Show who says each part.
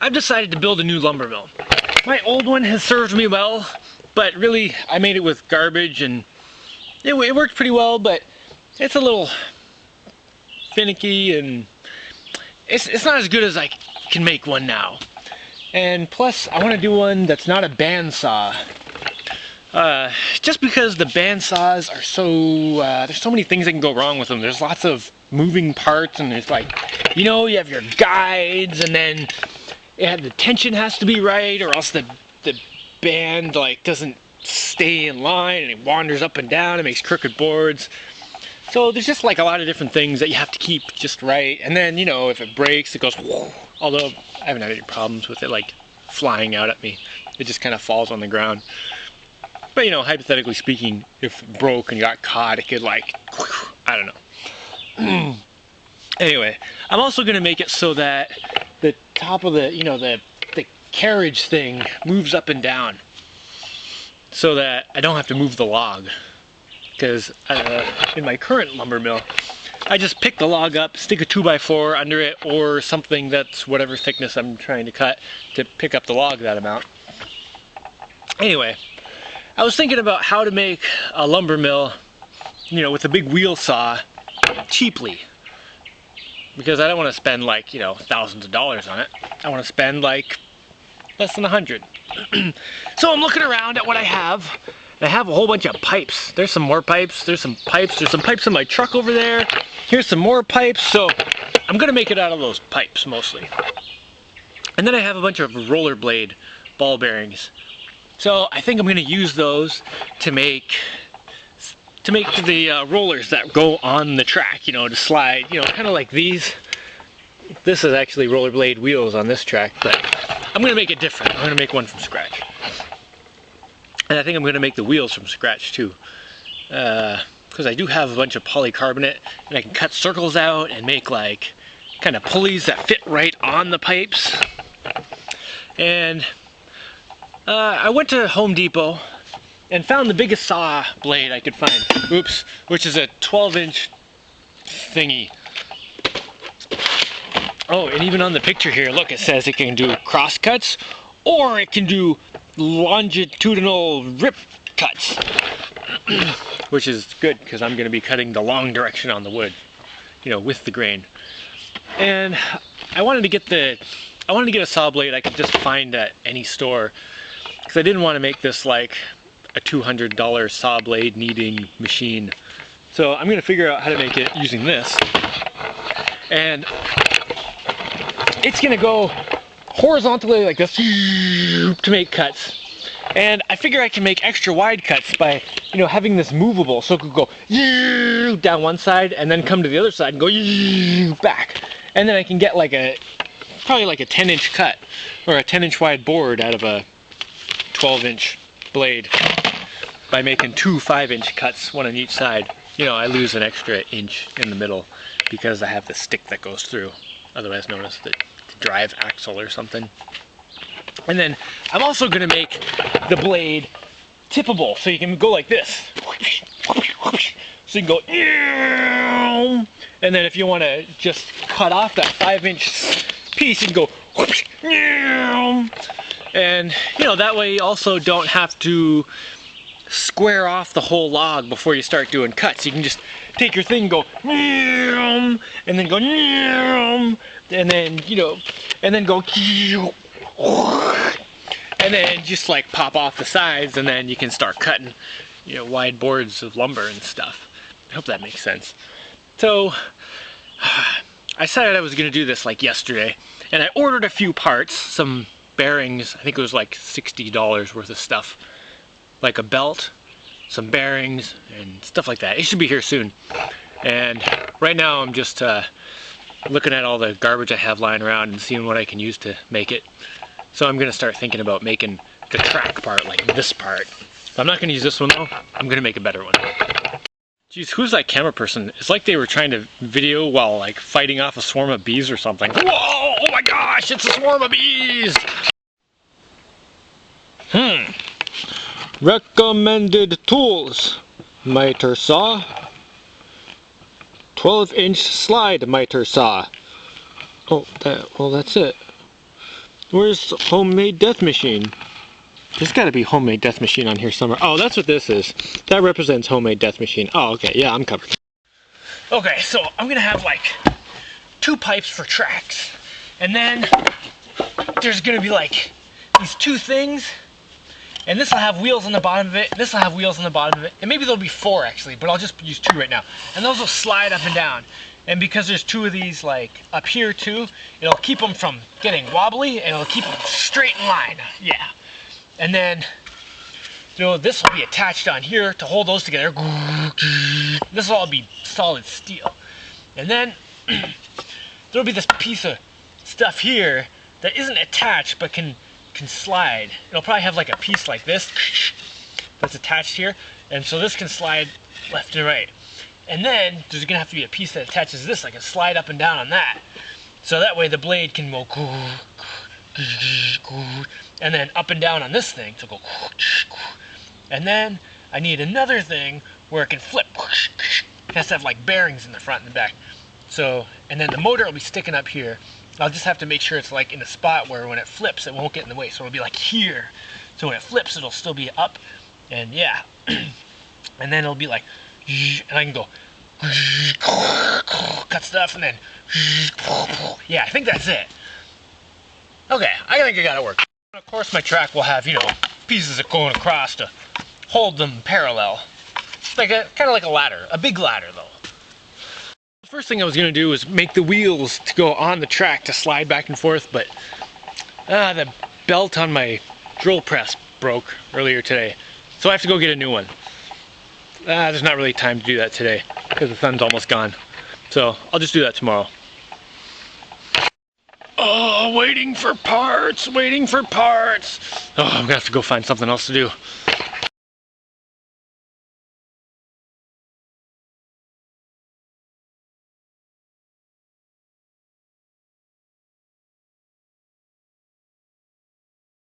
Speaker 1: I've decided to build a new lumber mill. My old one has served me well, but really I made it with garbage and it worked pretty well, but it's a little finicky and it's not as good as I can make one now. And plus I want to do one that's not a bandsaw. Just because the bandsaws are so, there's so many things that can go wrong with them. There's lots of moving parts and it's like, you know, you have your guides and then the tension has to be right or else the band like doesn't stay in line and it wanders up and down, it makes crooked boards. So there's just like a lot of different things that you have to keep just right. And then, you know, if it breaks, it goes whoa. Although I haven't had any problems with it like flying out at me. It just kind of falls on the ground. But, you know, hypothetically speaking, if it broke and you got caught, it could like, I don't know. Anyway, I'm also going to make it so that the top of the, you know, the carriage thing moves up and down so that I don't have to move the log. Because in my current lumber mill, I just pick the log up, stick a 2x4 under it or something that's whatever thickness I'm trying to cut to pick up the log that amount. Anyway, I was thinking about how to make a lumber mill, you know, with a big wheel saw cheaply. Because I don't want to spend like, you know, thousands of dollars on it. I want to spend like less than 100. So I'm looking around at what I have. And I have a whole bunch of pipes. There's some more pipes. There's some pipes in my truck over there. Here's some more pipes. So I'm going to make it out of those pipes mostly. And then I have a bunch of rollerblade ball bearings. So I think I'm going to use those to make the rollers that go on the track, you know, to slide, you know, kind of like these. This is actually rollerblade wheels on this track, but I'm going to make it different. I'm going to make one from scratch. And I think I'm going to make the wheels from scratch too. Because I do have a bunch of polycarbonate and I can cut circles out and make like kind of pulleys that fit right on the pipes. And I went to Home Depot and found the biggest saw blade I could find. Oops, which is a 12-inch thingy. Oh, and even on the picture here, look, it says it can do cross cuts or it can do longitudinal rip cuts. Which is good because I'm going to be cutting the long direction on the wood, you know, with the grain. And I wanted to get a saw blade I could just find at any store. Because I didn't want to make this like a $200 saw blade kneading machine. So I'm going to figure out how to make it using this. And it's going to go horizontally like this to make cuts. And I figure I can make extra wide cuts by, you know, having this movable. So it could go down one side and then come to the other side and go back. And then I can get like probably like a 10-inch cut or a 10-inch wide board out of a 12-inch blade by making two 5-inch cuts, one on each side. You know, I lose an extra inch in the middle because I have the stick that goes through, otherwise known as the drive axle or something. And then I'm also going to make the blade tippable, so you can go like this. So you can go, and then if you want to just cut off that 5-inch piece, you can go, and you know, that way you also don't have to square off the whole log before you start doing cuts. You can just take your thing and go, and then go, and then, you know, and then go, and then just like pop off the sides, and then you can start cutting, you know, wide boards of lumber and stuff. I hope that makes sense. So I decided I was going to do this like yesterday, and I ordered a few parts, some bearings. I think it was like $60 worth of stuff, like a belt, some bearings, and stuff like that. It should be here soon. And right now I'm just looking at all the garbage I have lying around and seeing what I can use to make it. So I'm going to start thinking about making the track part, like this part. I'm not going to use this one though. I'm going to make a better one. Jeez, who's that camera person? It's like they were trying to video while like fighting off a swarm of bees or something. Whoa! Oh my gosh, it's a swarm of bees! Recommended tools. Miter saw. 12-inch slide miter saw. Oh, well that's it. Where's homemade death machine? There's got to be homemade death machine on here somewhere. Oh, that's what this is. That represents homemade death machine. Oh, okay. Yeah, I'm covered. Okay, so I'm gonna have like 2 pipes for tracks, and then there's gonna be like these 2 things, and this will have wheels on the bottom of it. This will have wheels on the bottom of it, and maybe there'll be 4 actually, but I'll just use 2 right now. And those will slide up and down. And because there's 2 of these like up here too, it'll keep them from getting wobbly, and it'll keep them straight in line. Yeah. And then, you know, this will be attached on here to hold those together. This will all be solid steel. And then there'll be this piece of stuff here that isn't attached but can slide. It'll probably have like a piece like this that's attached here, and so this can slide left and right. And then there's gonna have to be a piece that attaches this, like a slide up and down on that. So that way the blade can go and then up and down on this thing to go. And then I need another thing where it can flip. It has to have like bearings in the front and the back. So, and then the motor will be sticking up here. I'll just have to make sure it's like in a spot where when it flips it won't get in the way. So it'll be like here. So when it flips it'll still be up. And yeah. And then it'll be like, and I can go cut stuff and then yeah, I think that's it. Okay, I think I got it worked. Of course my track will have, you know, pieces that going across to hold them parallel. Like a kind of like a ladder, a big ladder though. The first thing I was gonna do was make the wheels to go on the track to slide back and forth, but the belt on my drill press broke earlier today, so I have to go get a new one. There's not really time to do that today because the sun's almost gone, so I'll just do that tomorrow. Oh, waiting for parts, waiting for parts. Oh, I'm gonna have to go find something else to do.